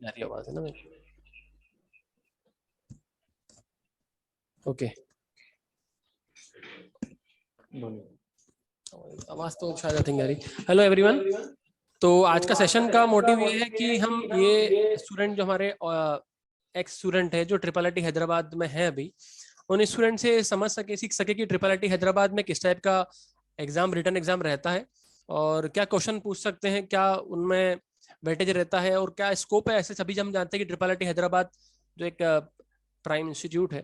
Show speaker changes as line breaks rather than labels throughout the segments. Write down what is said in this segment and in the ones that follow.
आ रही आवाज है ना मेरी? ओके, आवाज तो शायद आई थिंक आ रही। Hello everyone. तो आज का सेशन का मोटिव ये है कि हम ये स्टूडेंट जो हमारे एक्स स्टूडेंट है जो ट्रिपल आईटी हैदराबाद में है अभी, उन स्टूडेंट से समझ सके, सीख सके कि ट्रिपल आईटी हैदराबाद में किस टाइप का एग्जाम, रिटर्न एग्जाम रहता है और क्या क्वेश्चन पूछ सकते हैं, क्या उनमें वेटेज रहता है और क्या स्कोप है। ऐसे सभी हम जानते हैं कि ट्रिपल आईटी हैदराबाद जो एक प्राइम इंस्टीट्यूट है,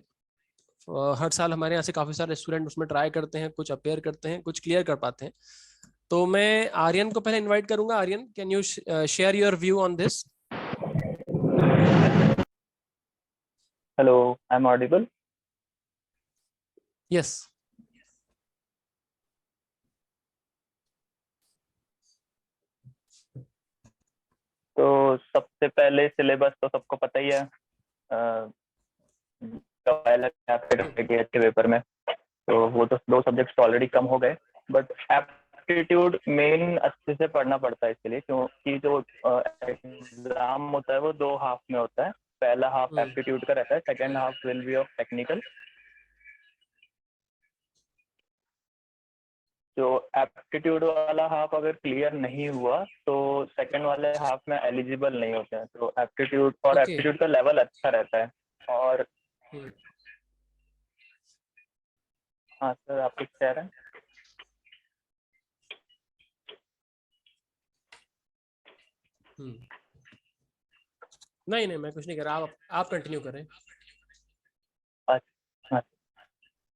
हर साल हमारे यहाँ से काफी सारे स्टूडेंट उसमें ट्राई करते हैं, कुछ अपेयर करते हैं, कुछ क्लियर कर पाते हैं। तो मैं आर्यन को पहले इनवाइट करूंगा। Aryan, can you share your view on this?
Hello, I'm audible.
Yes.
तो सबसे पहले सिलेबस तो सबको पता ही है। के पेपर में तो वो तो 2 सब्जेक्ट्स ऑलरेडी कम हो गए, बट एप्टीट्यूड मेन अच्छे से पढ़ना पड़ता है इसके लिए, क्योंकि जो एग्जाम होता है वो 2 हाफ में होता है। पहला हाफ एप्टीट्यूड का रहता है, second half will be of technical. जो एप्टीट्यूड वाला हाफ अगर क्लियर नहीं हुआ तो सेकंड वाले हाफ में एलिजिबल नहीं होते हैं। तो एप्टीट्यूड और एप्टीट्यूड का लेवल अच्छा रहता है। और हाँ सर, आप कुछ कह रहे हैं?
नहीं नहीं, मैं कुछ नहीं कर रहा, आप कंटिन्यू करें।
अच्छा,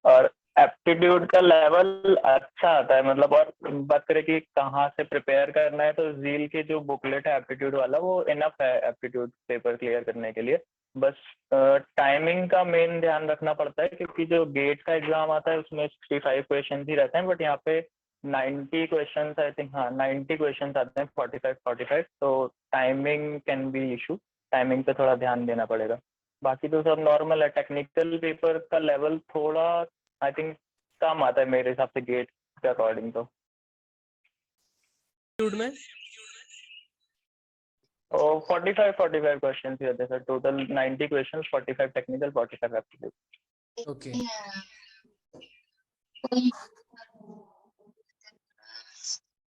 और एप्टीट्यूड का लेवल अच्छा आता है, मतलब। और बात करें कि कहाँ से प्रिपेयर करना है, तो जील की जो बुकलेट है एप्टीट्यूड वाला वो इनफ है एप्टीट्यूड पेपर क्लियर करने के लिए। बस टाइमिंग का मेन ध्यान रखना पड़ता है, क्योंकि जो गेट का एग्जाम आता है उसमें 65 क्वेश्चन ही रहते हैं, बट यहाँ पे 90 क्वेश्चन, आई थिंक, हाँ 90 क्वेश्चन आते हैं, 45, तो timing can be issue. Timing पे थोड़ा ध्यान देना पड़ेगा। बाकी तो सब नॉर्मल है। टेक्निकल पेपर का लेवल थोड़ा आई थिंक कम आता है मेरे हिसाब से गेट के अकॉर्डिंग। तो
में
45 क्वेश्चन ही होते हैं sir. Total 90 question, 45 technical, 45 aptitude.
Okay.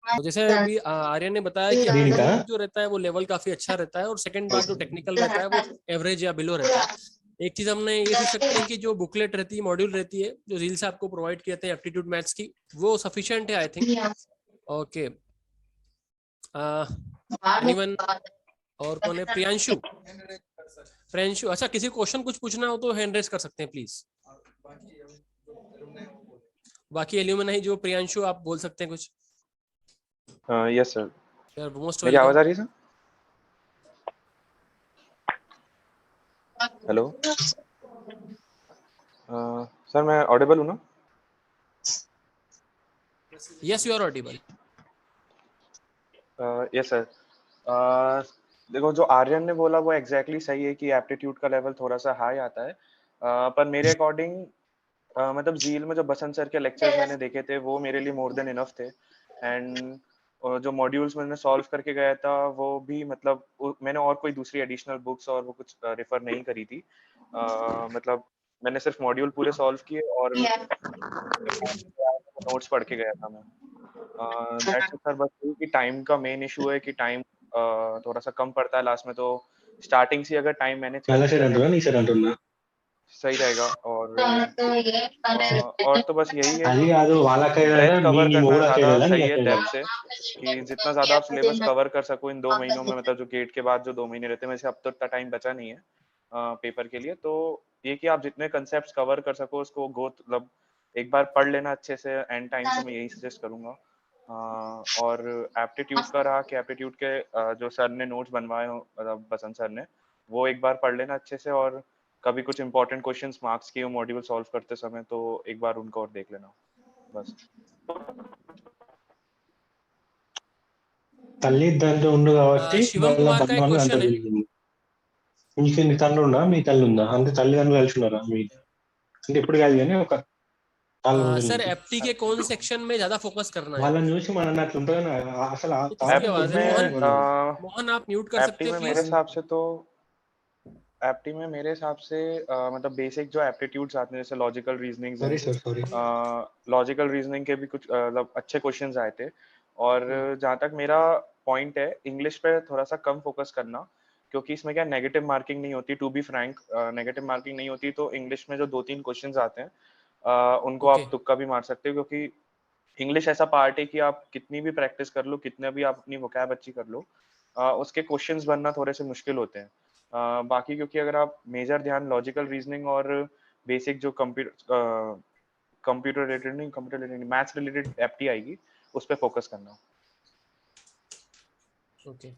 तो जैसे अभी आर्यन ने बताया कि एप्टीट्यूड जो रहता है वो लेवल काफी अच्छा रहता है और सेकंड बार जो टेक्निकल रहता है वो एवरेज या बिलो रहता है। एक चीज हमने ये सीख सकते हैं कि जो बुकलेट रहती है, मॉड्यूल रहती है, जो रील से आपको प्रोवाइड किए थे एप्टीट्यूड मैथ्स की, वो सफिशिएंट है आई थिंक। ओके, एनीवन और कौन है? प्रियांशु। प्रियांशु, अच्छा, किसी क्वेश्चन कुछ पूछना हो तो हैंड रेस कर सकते हैं प्लीज। बाकी एल्यूमिनाई जो प्रियांशु, आप बोल सकते हैं कुछ।
Yes sir.
यार मोस्ट
मेरी आवाज
वेलकम।
आ रही है सर? हेलो सर, मैं ऑडिबल हूँ ना?
Yes, you are audible.
Yes sir. देखो, जो आर्यन ने बोला वो एग्जैक्टली सही है कि एप्टीट्यूड का लेवल थोड़ा सा हाई आता है, पर मेरे अकॉर्डिंग मतलब जील में जो बसंत सर के लेक्चर्स मैंने देखे थे वो मेरे लिए मोर देन इनफ थे। एंड जो मॉड्यूल्स मैंने सॉल्व करके गया था वो भी, मतलब मैंने और कोई दूसरी एडिशनल बुक्स और वो कुछ रेफर नहीं करी थी। मतलब मैंने सिर्फ मॉड्यूल पूरे सॉल्व किए और नोट्स पढ़ के गया था मैं। That's it sir. बस यही कि टाइम का मेन इशू है कि टाइम थोड़ा सा कम पड़ता है लास्ट में, तो स्टार्टिंग से अगर टाइम मैनेज करके सही रहेगा। और तो बस यही है कि ब्रेथ कवर करना ज़्यादा सही है डेप्थ से, कि जितना ज़्यादा आप सिलेबस कवर कर सको इन 2 महीनों में, मतलब जो गेट के बाद जो 2 महीने रहते हैं, वैसे अब तो इतना टाइम बचा नहीं है पेपर के लिए। तो ये कि आप जितने कंसेप्ट्स कवर कर सको उसको मतलब एक बार पढ़ लेना अच्छे से एंड टाइम से, मैं यही सजेस्ट करूँगा। और एप्टीट्यूड का रहा कि एप्टीट्यूड के जो सर ने नोट्स बनवाए हो, मतलब बसंत सर ने, वो एक बार पढ़ लेना अच्छे से। और कभी कुछ इंपॉर्टेंट क्वेश्चंस मार्क्स के मॉड्यूल सॉल्व करते समय तो एक बार उनको और देख लेना बस।
తల్లిదండ్రులు ఉండు కాబట్టి
शिवम
వాళ్ళ
कुमार का एक
బద్నాలు అంత
क्वेश्चन है।
జరిగింది. మీకు నీ తల్లి ఉందా, మీ తల్లి ఉందా, అంటే తల్లిదండ్రులు కలిసి ఉన్నారా మీ? అంటే ఇప్పుడు కాదు కానీ ఒక
सर एप्टी के कौन सेक्शन में ज्यादा फोकस करना है?
వాళ్ళని చూసి మనం అట్లుంటది అసలు ఆ
किसकी
thought
आवाज है?
process
मोहन, मोहन आप म्यूट कर सकते
एप्टी
हैं
में मेरे
प्लीज?
हिसाब से तो एप्टी में मेरे हिसाब से मतलब बेसिक जो एप्टीट्यूड्स आते हैं जैसे logical reasoning
sorry sir sorry
logical reasoning के भी कुछ मतलब अच्छे क्वेश्चंस आए थे। और जहाँ तक मेरा पॉइंट है इंग्लिश पे थोड़ा सा कम फोकस करना, क्योंकि इसमें क्या नेगेटिव मार्किंग नहीं होती। To be frank negative marking नहीं होती, तो इंग्लिश में जो 2-3 क्वेश्चंस आते हैं उनको
ओके
आप तुक्का भी मार सकते हो, क्योंकि इंग्लिश ऐसा पार्ट है कि आप कितनी भी प्रैक्टिस कर लो, कितने भी आप अपनी वोकैब अच्छी कर लो, उसके क्वेश्चंस बनना थोड़े से मुश्किल होते हैं। बाकी क्योंकि अगर आप मेजर ध्यान लॉजिकल रीजनिंग और बेसिक जो कंप्यूटर रिलेटेड नहीं मैथ्स रिलेटेड एप्टी आएगी, उस पे फोकस करना।
Okay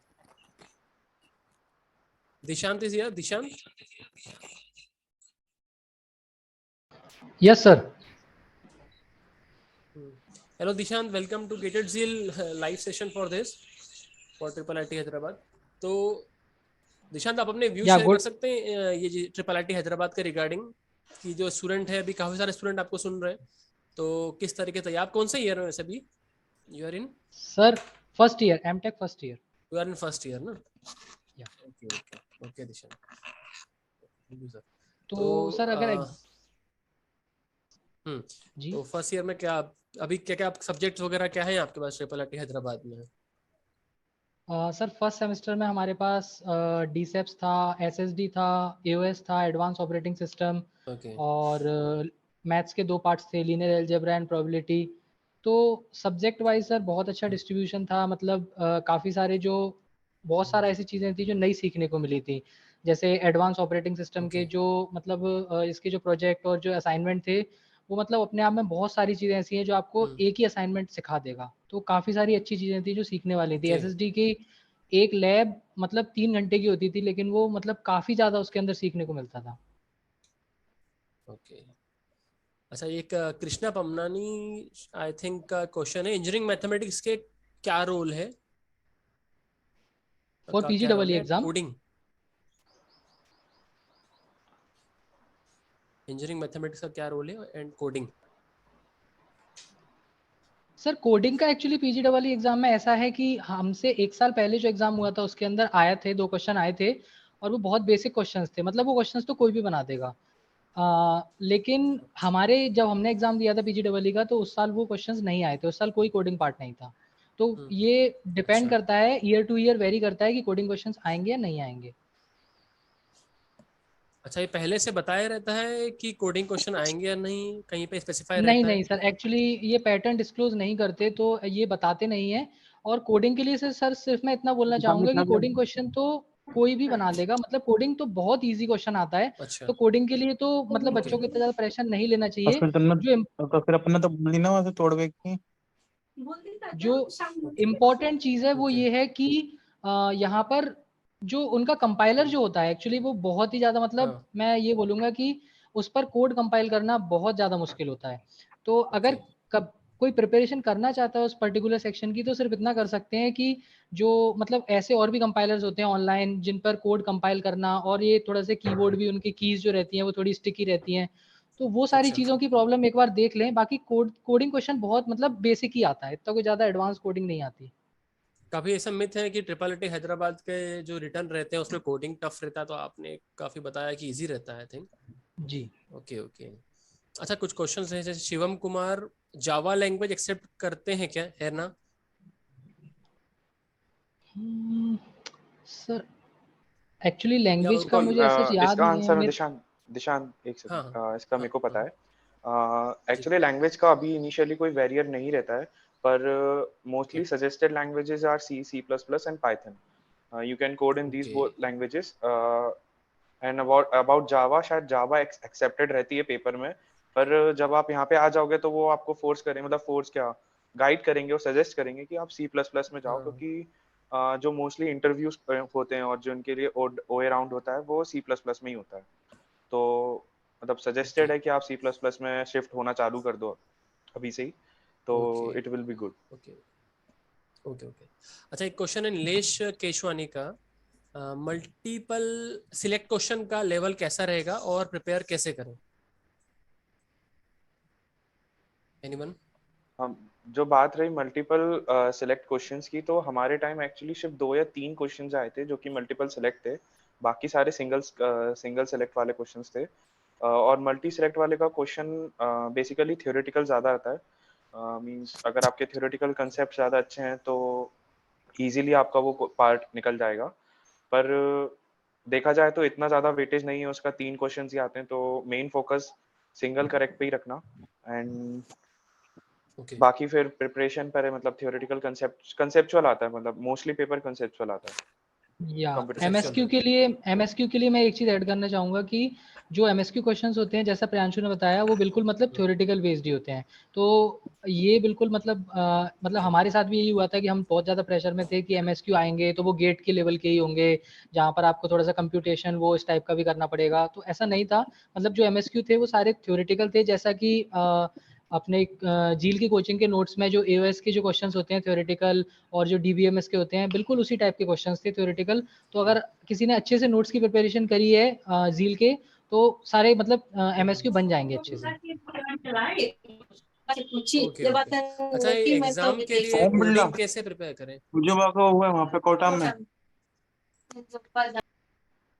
Dishant is here. Dishant,
Yes, sir.
Hello Dishant, welcome to Gated Zeal live session for this for triple IT Hyderabad. तो दिशांत आप अपने व्यू
Yeah,
शेयर कर
good.
सकते हैं ये ट्रिपल आईटी हैदराबाद के रिगार्डिंग कि जो स्टूडेंट है, अभी काफी सारे स्टूडेंट आपको सुन रहे हैं, तो किस तरीके से आप कौन से ईयर में वैसे भी? You are in
Sir, first year, MTech first year.
You are in first year ना?
Yeah.
Okay okay okay Dishant, thank you sir.
तो सर अगर जी
तो फर्स्ट ईयर में क्या अभी क्या क्या सब्जेक्ट्स वगैरह क्या है आपके पास ट्रिपल आईटी हैदराबाद में?
सर फर्स्ट सेमेस्टर में हमारे पास DSEPS था, SSD था, AOS था, एडवांस ऑपरेटिंग सिस्टम,
ओके
और मैथ्स के 2 पार्ट्स थे, लीनियर अलजेब्रा एंड प्रोबेबिलिटी। तो सब्जेक्ट वाइज सर बहुत अच्छा डिस्ट्रीब्यूशन था, मतलब काफ़ी सारे जो बहुत सारा ऐसी चीज़ें थी जो नई सीखने को मिली थी, जैसे एडवांस ऑपरेटिंग सिस्टम के जो मतलब इसके जो प्रोजेक्ट और जो असाइनमेंट थे, वो मतलब अपने आप में बहुत सारी चीज़ें ऐसी हैं जो आपको एक ही असाइनमेंट सिखा देगा। तो काफ़ी सारी अच्छी चीज़ें थी जो सीखने वाली थी। SSD की एक लैब मतलब 3 घंटे की होती थी, लेकिन वो मतलब काफ़ी ज़्यादा उसके अंदर सीखने को मिलता था।
ओके अच्छा, एक कृष्णा पमनानी आई थिंक का क्वेश्चन है, इंजीनियरिंग मैथमेटिक्स के क्या रोल है?
फॉर
का क्या रोल
PGEE
है
एग्जाम
कोडिंग? इंजीनियरिंग मैथमेटिक्स का क्या रोल है एंड कोडिंग?
सर कोडिंग का एक्चुअली PGEE एग्जाम में ऐसा है कि हमसे 1 साल पहले जो एग्जाम हुआ था उसके अंदर आए थे 2 क्वेश्चन आए थे, और वो बहुत बेसिक क्वेश्चंस थे, मतलब वो क्वेश्चंस तो कोई भी बना देगा। लेकिन हमारे जब हमने एग्जाम दिया था PGEE का, तो उस साल वो क्वेश्चंस नहीं आए थे, उस साल कोई कोडिंग पार्ट नहीं था। तो ये डिपेंड करता है, ईयर टू ईयर वेरी करता है कि कोडिंग क्वेश्चंस आएंगे या नहीं आएंगे।
अच्छा, ये पहले से बताया रहता है कि कोडिंग क्वेश्चन आएंगे या नहीं, कहीं पे स्पेसिफाई
नहीं
रहता है?
नहीं सर, एक्चुअली ये पैटर्न डिस्क्लोज नहीं करते, तो ये बताते नहीं है। और कोडिंग के लिए सर सिर्फ मैं इतना बोलना चाहूंगा कि कोडिंग क्वेश्चन तो कोई भी बना लेगा, मतलब कोडिंग तो बहुत इजी क्वेश्चन आता है।
अच्छा
तो कोडिंग के लिए तो मतलब
ओके
बच्चों को इतना ज्यादा प्रेशर नहीं लेना
और
चाहिए।
फिर तुमने
जो
तो फिर अपने तो बोली ना वहां से तोड़ गई की।
जो इम्पोर्टेंट चीज है वो
ओके
ये है कि यहाँ पर जो उनका कंपाइलर जो होता है एक्चुअली वो बहुत ही ज्यादा, मतलब
हाँ
मैं ये बोलूंगा कि उस पर कोड कंपाइल करना बहुत ज्यादा मुश्किल होता है। तो अगर
ओके
कब कोई प्रिपरेशन करना चाहता है उस पर्टिकुलर सेक्शन की, तो सिर्फ इतना कर सकते हैं कि जो मतलब ऐसे और भी कंपाइलर्स होते हैं ऑनलाइन जिन पर कोड कंपाइल करना, और ये थोड़ा सा कीबोर्ड भी उनकी कीज जो रहती हैं वो थोड़ी स्टिकी रहती हैं, तो वो सारी
अच्छा,
चीज़ों की प्रॉब्लम एक बार देख लें। बाकी कोडिंग क्वेश्चन बहुत मतलब बेसिक ही आता है, इतना कोई ज़्यादा एडवांस कोडिंग नहीं आती।
काफी ऐसा मिथ है कि ट्रिपल आईटी हैदराबाद के जो रिटर्न रहते हैं उसमें कोडिंग टफ रहता है, तो आपने काफी बताया कि इजी रहता है आई थिंक।
जी
ओके ओके अच्छा, कुछ क्वेश्चंस हैं जैसे Shivam Kumar, Java language accept करते हैं क्या, है ना?
सर एक्चुअली
या
लैंग्वेज
उनको
का मुझे ऐसा याद
इसका
नहीं है
आंसर
मेरे।
दिशांत दिशांत एक
हाँ
सेकंड, इसका मेरे को पता
हाँ
है।
जी
एक्चुअली लैंग्वेज का अभी इनिशियली कोई बैरियर नहीं रहता है, पर mostly suggested languages are C, C plus plus and Python. You can code in these
okay
both languages. And about Java, शायद जावा एक्सेप्टेड रहती है पेपर में, पर जब आप यहाँ पे आ जाओगे तो वो आपको फोर्स करेंगे, मतलब फोर्स क्या, गाइड करेंगे और सजेस्ट करेंगे कि आप सी प्लस प्लस में जाओ,
हाँ
क्योंकि जो मोस्टली इंटरव्यूज होते हैं और जो उनके लिए ओए राउंड होता है वो सी प्लस प्लस में ही होता है। तो मतलब
ओके
सजेस्टेड है कि आप सी प्लस प्लस में शिफ्ट होना चालू कर दो अभी से ही, तो
okay
it will be good.
Okay okay okay अच्छा, एक क्वेश्चन है नीलेश केशवानी का, मल्टीपल सिलेक्ट क्वेश्चन का लेवल कैसा रहेगा और प्रिपेयर कैसे करें? एनीवन?
हम जो बात रही मल्टीपल सिलेक्ट क्वेश्चंस की, तो हमारे टाइम एक्चुअली सिर्फ 2 या 3 क्वेश्चंस आए थे जो कि मल्टीपल सिलेक्ट थे। बाकी सारे सिंगल सिलेक्ट वाले क्वेश्चंस थे। और मल्टी सिलेक्ट वाले का क्वेश्चन बेसिकली थ्योरेटिकल ज़्यादा आता है। मींस अगर आपके थ्योरेटिकल कंसेप्ट ज़्यादा अच्छे हैं तो इजीली आपका वो पार्ट निकल जाएगा। पर देखा जाए तो इतना ज़्यादा वेटेज नहीं है उसका, 3 क्वेश्चंस ही आते हैं, तो मेन फोकस सिंगल करेक्ट पे ही रखना। एंड
ओके
बाकी फिर प्रिपरेशन पर है, मतलब थियोरेटिकल कंसेप्चुअल आता है, मतलब मोस्टली पेपर कंसेप्चुअल आता है।
या
कंप्यूटर
एमएसक्यू के लिए मैं एक चीज ऐड करना चाहूंगा कि जो एमएसक्यू क्वेश्चंस होते हैं, जैसा प्रियांशु ने बताया, वो बिल्कुल मतलब थ्योरेटिकल बेस्ड ही होते हैं। तो ये बिल्कुल मतलब हमारे साथ भी यही हुआ था कि हम बहुत ज्यादा प्रेशर में थे कि एमएसक्यू आएंगे तो वो गेट के लेवल के ही होंगे, जहाँ पर आपको थोड़ा सा कंप्यूटेशन वो इस टाइप का भी करना पड़ेगा। तो ऐसा नहीं था, मतलब जो एमएसक्यू थे वो सारे थ्योरेटिकल थे। जैसा कि अपने जील की कोचिंग के नोट्स में जो एओएस के जो क्वेश्चंस होते हैं थ्योरेटिकल, और जो डीबीएमएस के होते हैं, बिल्कुल उसी टाइप के क्वेश्चंस थे थ्योरेटिकल। तो अगर किसी ने अच्छे से नोट्स की प्रिपरेशन करी है जील के, तो सारे मतलब एमएसक्यू बन जाएंगे अच्छे से।
Okay okay. अच्छा, ये एग्जाम के लिए
ओम बिरला
कोडिंग कैसे प्रिपेयर करें?
जो वाका हुआ है वहाँ पे कोटा में।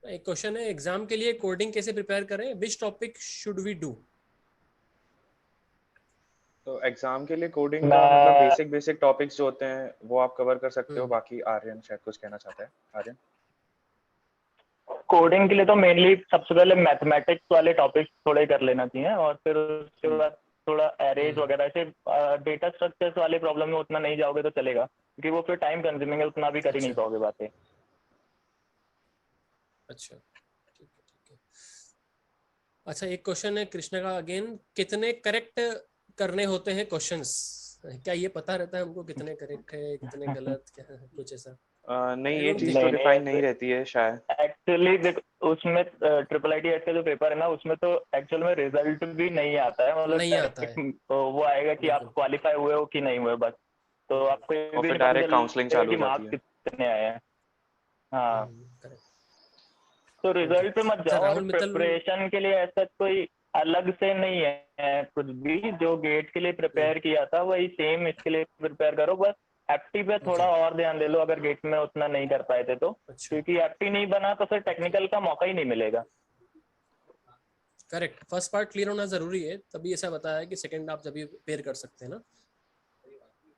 एक क्वेश्चन है, एग्जाम के लिए कोडिंग कैसे प्रिपेयर करें, which topic should we do?
तो एग्जाम के लिए कोडिंग का मतलब
मैं
बेसिक टॉपिक्स जो होते हैं वो आप कवर कर सकते हो। बाकी आर्यन शायद कुछ कहना चाहता है। आर्यन?
कोडिंग के लिए तो मेनली सबसे पहले मैथमेटिक्स वाले टॉपिक्स थोड़े कर लेना चाहिए, और फिर उसके बाद थोड़ा एरेज वगैरह से डेटा स्ट्रक्चर्स वाले प्रॉब्लम में उतना नहीं जाओगे तो चलेगा, क्योंकि वो फिर टाइम कंज्यूमिंग है, उतना भी कर ही नहीं
अच्छा
पाओगे बातें।
अच्छा, ठीक है ठीक है। अच्छा, एक क्वेश्चन है कृष्णा का अगेन, कितने करेक्ट करने होते हैं क्वेश्चंस? क्या ये पता रहता है हमको कितने करेक्ट है कितने गलत, क्या कुछ ऐसा?
नहीं,
आई
ये
डोंट
चीज
थिंक।
तो
नहीं नहीं,
डिफाइन नहीं
ऐसे
रहती है शायद।
एक्चुअली देख, उसमें ट्रिपल आई टी का जो पेपर है ना, उसमें तो एक्चुअल में रिजल्ट भी नहीं आता है, मतलब
नहीं आता है,
डायरेक्ट वो आएगा कि आप
बिल्कुल।
क्वालिफाई हुए हो कि नहीं हुए, बस। तो आपको ये
और
भी
फिर
नहीं पता
डायरेक्ट काउंसलिंग
चलेगा
चालू
कि
हो जाती
मार्क्स
है।
कितने आए हैं। हाँ,
करेक्ट।
तो
ओके।
रिजल्ट पे मत
अच्छा,
जाओ, और
राहुल मित्तल।
प्रिपरेशन के लिए ऐसा कोई अलग से नहीं है कुछ भी। जो गेट के लिए प्रिपेयर किया था वही सेम इसके लिए प्रिपेयर करो, बस एफटी पे
ओके।
थोड़ा और ध्यान दे लो अगर गेट में उतना नहीं कर पाए थे तो,
अच्छा,
क्योंकि एफटी नहीं बना तो फिर टेक्निकल का मौका ही नहीं मिलेगा।
करेक्ट। फर्स्ट पार्ट क्लियर होना जरूरी है, तभी ऐसा बताया है कि सेकंड आप जब भी पेयर कर सकते हैं ना।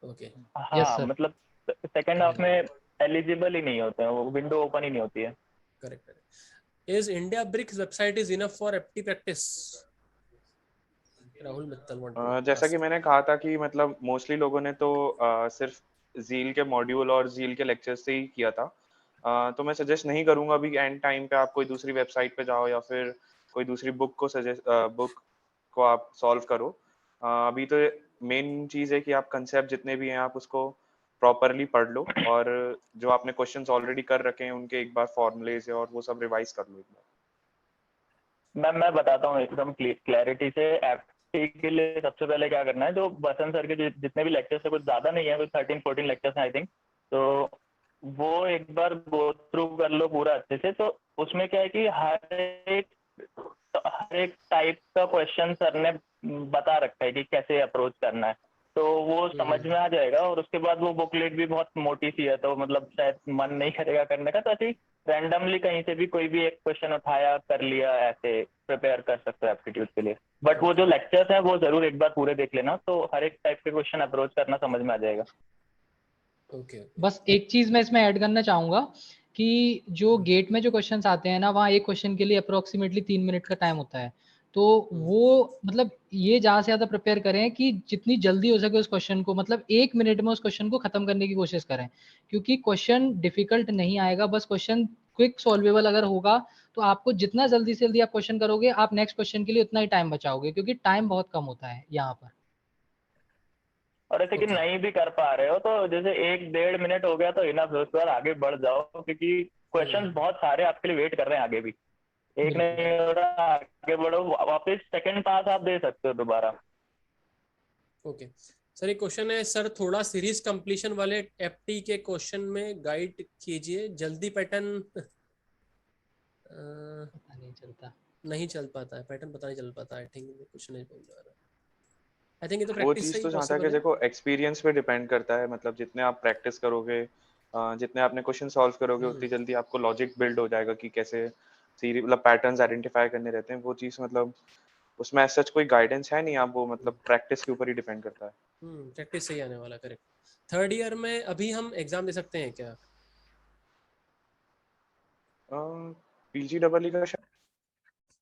ओके।
यस
हाँ,
सर।
मतलब सेकेंड हाफ में एलिजिबल ही नहीं होते हैं, वो विंडो ओपन ही नहीं होती है।
Correct correct. Is IndiaBix website is enough for apti practice? Rahul Mittal want to
जैसा कि
आस्क।
मैंने कहा था कि मतलब मोस्टली लोगों ने तो सिर्फ जील के मॉड्यूल और जील के लेक्चर से ही किया था। तो मैं सजेस्ट नहीं करूंगा अभी एंड टाइम पे आप कोई दूसरी वेबसाइट पे जाओ या फिर कोई दूसरी बुक को आप सॉल्व करो। अभी तो मेन चीज़ है कि आप कंसेप्ट जितने भी हैं आप उसको प्रॉपरली पढ़ लो, और जो आपने क्वेश्चंस ऑलरेडी कर रखे हैं उनके एक बार फॉर्मूलेज है और वो सब रिवाइज कर लो एक बार।
मैं बताता हूँ एकदम क्लैरिटी से। एफटी के लिए सबसे पहले क्या करना है, जो बसंत सर के जितने भी लेक्चर्स है, कुछ ज्यादा नहीं है, कुछ 13-14 लेक्चर्स हैं आई थिंक, तो वो एक बार गो थ्रू कर लो पूरा अच्छे से। तो उसमें क्या है कि हर एक टाइप का क्वेश्चन सर ने बता रखा है कि कैसे अप्रोच करना है, तो वो समझ में आ जाएगा। और उसके बाद वो बुकलेट भी बहुत मोटी सी है, तो मतलब शायद मन नहीं करेगा करने का, तो ऐसे ही रैंडमली कहीं से भी कोई भी एक क्वेश्चन उठाया कर लिया, ऐसे प्रिपेयर कर सकते हो एप्टीट्यूड के लिए। बट वो जो
ओके
लेक्चर्स हैं वो जरूर एक बार पूरे देख लेना, तो हर एक टाइप के क्वेश्चन अप्रोच करना समझ में आ जाएगा।
ओके।
बस एक चीज मैं इसमें ऐड करना चाहूंगा कि जो गेट में जो क्वेश्चंस आते हैं ना, वहाँ एक क्वेश्चन के लिए अप्रोक्सीमेटली 3 मिनट का टाइम होता है। तो वो मतलब ये ज्यादा से ज्यादा प्रिपेयर करें कि जितनी जल्दी हो सके उस क्वेश्चन को, मतलब 1 मिनट में उस क्वेश्चन को खत्म करने की कोशिश करें। क्योंकि क्वेश्चन डिफिकल्ट नहीं आएगा, बस क्वेश्चन क्विक सॉल्वेबल अगर होगा, तो आपको जितना जल्दी से जल्दी आप क्वेश्चन करोगे, आप नेक्स्ट क्वेश्चन के लिए उतना ही टाइम बचाओगे, क्योंकि टाइम बहुत कम होता है यहाँ पर।
और ऐसे कि
ओके।
नहीं भी कर पा रहे हो तो जैसे 1-1.5 मिनट हो गया तो इनफ है, उसके बाद आगे बढ़ जाओ, क्योंकि क्वेश्चंस बहुत सारे आपके लिए वेट कर रहे हैं आगे भी। एक
बिल्कुल।
नहीं हो रहा, आगे बढ़ो, वापस सेकंड पास आप दे सकते हो दोबारा।
ओके सर, एक क्वेश्चन है सर, थोड़ा सीरीज कंप्लीशन वाले एफटी के क्वेश्चन में गाइड कीजिए, जल्दी पैटर्न
पता नहीं चलता।
नहीं चल पाता है, पैटर्न पता नहीं चल पाता, आई थिंक कुछ नहीं बोल रहा। आई थिंक ये तो
वो
प्रैक्टिस से
चीज
ही
तो जहाँ तक है,
पॉसिबल है।
देखो एक्सपीरियंस पे डिपेंड करता है, मतलब जितने आप प्रैक्टिस करोगे, जितने आपने क्वेश्चन सॉल्व करोगे, उतनी जल्दी आपको लॉजिक बिल्ड हो जाएगा कि कैसे सीरी मतलब पैटर्न्स आइडेंटिफाई करने रहते हैं। वो चीज मतलब उसमें ऐसा कोई गाइडेंस है नहीं, आप वो मतलब प्रैक्टिस के ऊपर ही डिपेंड करता है।
प्रैक्टिस से ही आने वाला, करेक्ट। थर्ड ईयर में अभी हम एग्जाम दे सकते हैं क्या?
पीजीडब्ल्यू का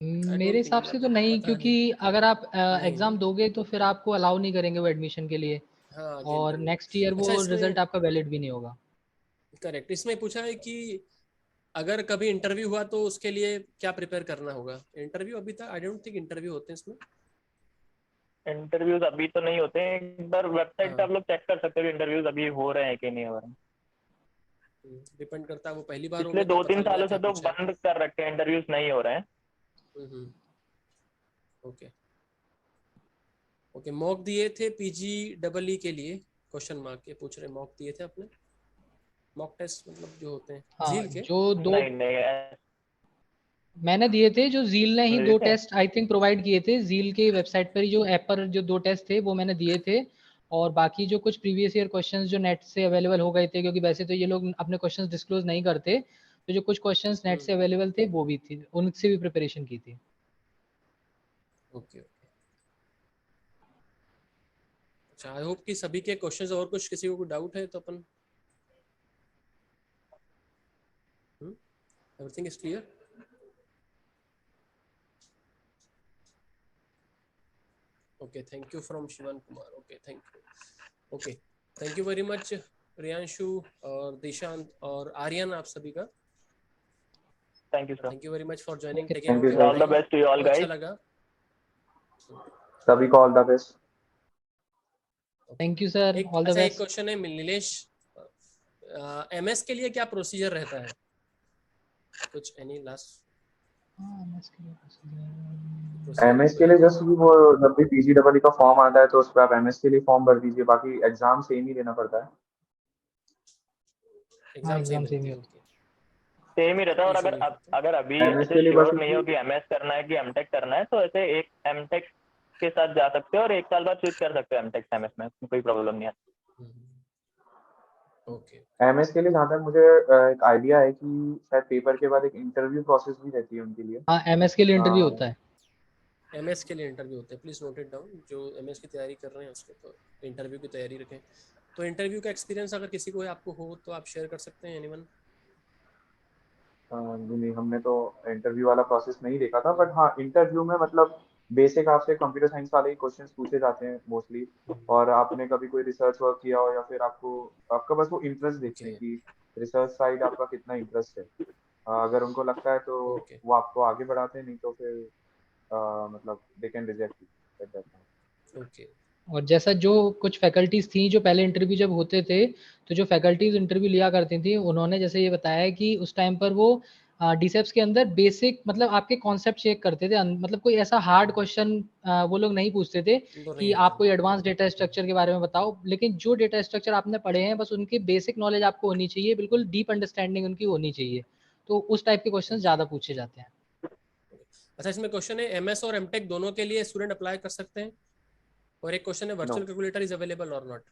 आई
मेरे
डोंट थिंक,
हिसाब से तो नहीं,
पता
क्योंकि
नहीं।
अगर आप
नहीं
एग्जाम
ना?
दोगे तो फिर आपको अलाउ नहीं करेंगे वो एडमिशन के लिए,
हाँ, अगेन
और
रिव्यू।
नेक्स्ट ईयर
अच्छा,
वो रिजल्ट
इसमें
आपका वैलिड भी नहीं होगा।
करेक्ट, इसमें पूछा है कि अगर कभी इंटरव्यू हुआ तो उसके लिए क्या प्रिपेयर करना होगा? इंटरव्यू अभी तक आई डोंट थिंक इंटरव्यू होते हैं इसमें।
इंटरव्यूज अभी तो नहीं होते हैं, एक बार वेबसाइट पे
हाँ,
आप लोग चेक कर सकते हो इंटरव्यूज अभी हो रहे हैं कि नहीं हो रहे हैं।
डिपेंड करता है, वो पहली बार
पिछले
होंगे तब पता
2-3
लगेगा
सालों
क्या
से तो
पूछा है।
बंद कर रखे हैं, इंटरव्यूज नहीं हो रहे हैं।
Okay okay. मॉक दिए थे पीजी डबल ई के लिए, क्वेश्चन मार्क के पूछ रहे, मॉक दिए थे आपने? मॉक टेस्ट मतलब जो होते हैं
हाँ,
झील के?
जो दो
नहीं नहीं
मैंने दिए थे, जो जील ने ही
नहीं
दो
देते।
टेस्ट आई थिंक प्रोवाइड किए थे, जील के वेबसाइट पर ही जो ऐप पर जो 2 टेस्ट थे वो मैंने दिए थे। और बाकी जो कुछ प्रीवियस ईयर क्वेश्चंस जो नेट से अवेलेबल हो गए थे, क्योंकि वैसे तो ये लोग अपने क्वेश्चंस डिस्क्लोज नहीं करते, तो जो कुछ क्वेश्चंस नेट से अवेलेबल थे वो भी थी, उनसे भी प्रिपरेशन की थी।
Okay okay. अच्छा, आई होप कि सभी के क्वेश्चंस, और कुछ किसी को कोई डाउट है तो अपन, everything is clear? Okay, thank you from Shivan Kumar. Okay, thank you. Okay, thank you very much Riyanshu और दिशांत और आर्यन, आप सभी का
thank you sir.
Thank you very much for joining,
okay,
taking
thank
out
you
your
sir,
all the
time.
Best to you all
बहुत अच्छा
guys.
लगा।
सभी को all the best.
Thank you sir,
एक
ऑल द
अच्छा, एक
best.
Question है Nilesh, MS के लिए क्या प्रोसीजर रहता है? कुछ एनी लास्ट प्रोसीजर
एमएस
आपको
के लिए
याद है?
जस्ट वो जब भी पीजीडब्ल्यू का फॉर्म आता है तो उस पर आप एमएस के लिए फॉर्म भर दीजिए, बाकी एग्जाम सेम ही देना पड़ता है।
हाँ,
एग्जाम सेम
एग्जाम सेम
रहती
ही
है,
होता
ओके।
सेम ही रहता है, और
इशू नहीं होता।
अगर अभी
एमएस
ऐसे
के लिए बस
श्योर नहीं हो कि एमएस करना है कि एमटेक करना है, तो ऐसे एक एमटेक के साथ जा सकते हो और 1 साल बाद स्विच कर सकते हो एमटेक से एमएस में, कोई प्रॉब्लम नहीं है।
ओके।
एमएस के लिए जहाँ तक मुझे एक आइडिया है कि शायद पेपर के बाद एक इंटरव्यू प्रोसेस भी रहती है उनके लिए।
हाँ, एमएस के लिए इंटरव्यू
अ,
होता है।
एमएस के लिए इंटरव्यू होते हैं, प्लीज नोट इट डाउन। जो एमएस की तैयारी कर रहे हैं उसके तो इंटरव्यू की तैयारी रखें। तो इंटरव्यू का एक्सपीरियंस अगर किसी को है, आपको हो तो आप शेयर कर सकते हैं, एनीवन?
नहीं, हमने तो इंटरव्यू वाला प्रोसेस नहीं देखा था, बट हाँ इंटरव्यू में मतलब बेसिक आपसे कंप्यूटर साइंस वाले ही क्वेश्चंस पूछे जाते हैं मोस्टली। और आपने कभी कोई रिसर्च वर्क किया हो या फिर आपको आपका बस वो इंटरेस्ट देखते
ओके
हैं कि रिसर्च साइड आपका कितना इंटरेस्ट है। अगर उनको लगता है तो
ओके
वो आपको आगे बढ़ाते हैं, नहीं तो फिर मतलब they can reject you at that time.
Okay.
और जैसा जो कुछ फैकल्टीज थी जो पहले इंटरव्यू जब होते थे, तो जो फैकल्टीज इंटरव्यू लिया करती थी, उन्होंने जैसे ये बताया कि उस टाइम पर वो डीसेप्स के अंदर बेसिक मतलब आपके कॉन्सेप्ट चेक करते थे, मतलब कोई ऐसा हार्ड क्वेश्चन वो लोग नहीं पूछते थे
तो नहीं
कि
होता
आप कोई एडवांस डेटा स्ट्रक्चर के बारे में बताओ, लेकिन जो डेटा स्ट्रक्चर आपने पढ़े हैं बस उनकी बेसिक नॉलेज आपको होनी चाहिए, बिल्कुल डीप अंडरस्टैंडिंग उनकी होनी चाहिए। तो उस टाइप के क्वेश्चन ज्यादा पूछे जाते हैं।
अच्छा, इसमें क्वेश्चन है एमएस और एमटेक दोनों के लिए स्टूडेंट अप्लाई कर सकते हैं, और एक क्वेश्चन है
no,
virtual calculator is available और नॉट?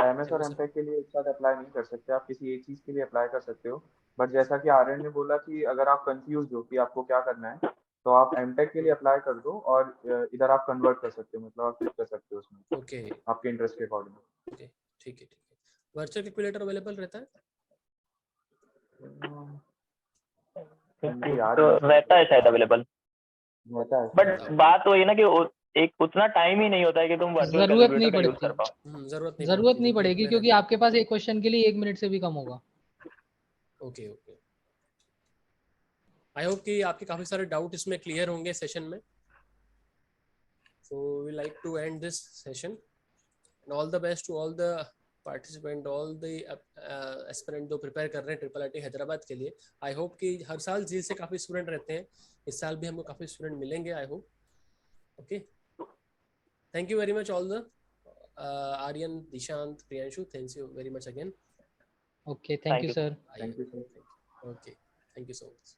एमएस और एमटेक के लिए एक साथ अप्लाई नहीं कर सकते, आप किसी एक चीज़ के लिए अप्लाई कर सकते हो। बट जैसा कि आर्यन ने बोला कि अगर आप कंफ्यूज हो कि आपको क्या करना है, तो आप एमटेक के लिए अप्लाई कर दो और इधर आप कन्वर्ट कर सकते हो, मतलब आप स्विच कर सकते हो उसमें
ओके
आपके इंटरेस्ट के अकॉर्डिंग।
ओके, ठीक है ठीक है। वर्चुअल कैलकुलेटर अवेलेबल रहता है?
मुझे याद
तो
नहीं
रहता है शायद अवेलेबल,
रहता है
बट
शायद।
बात वही ना कि एक उतना टाइम ही नहीं होता है कि तुम वर्चुअल
जरूरत नहीं
कैलकुलेटर का यूज
पड़ती,
कर पाओ।
जरूरत नहीं
जरूरत
पड़ती,
नहीं
जो कि
पड़ेगी,
इसमें
क्योंकि
रहता
आपके पास एक क्वेश्चन के लिए 1 मिनट से भी कम होगा।
है। Okay okay. आई होप कि आपके काफी सारे डाउट इसमें क्लियर होंगे सेशन में। So we like to end this session, and all the best to all the participant, all the aspirant जो प्रिपेयर कर रहे हैं ट्रिपल आईटी हैदराबाद के लिए। आई होप कि हर साल जी से काफ़ी स्टूडेंट रहते हैं, इस साल भी हमको काफ़ी स्टूडेंट मिलेंगे, I hope. Okay, thank you very much all the Aryan, Dishant, Priyanshu, thank you very much again.
Okay, thank
thank
you
you.
Sir.
Thank you sir.
Okay, thank you so much.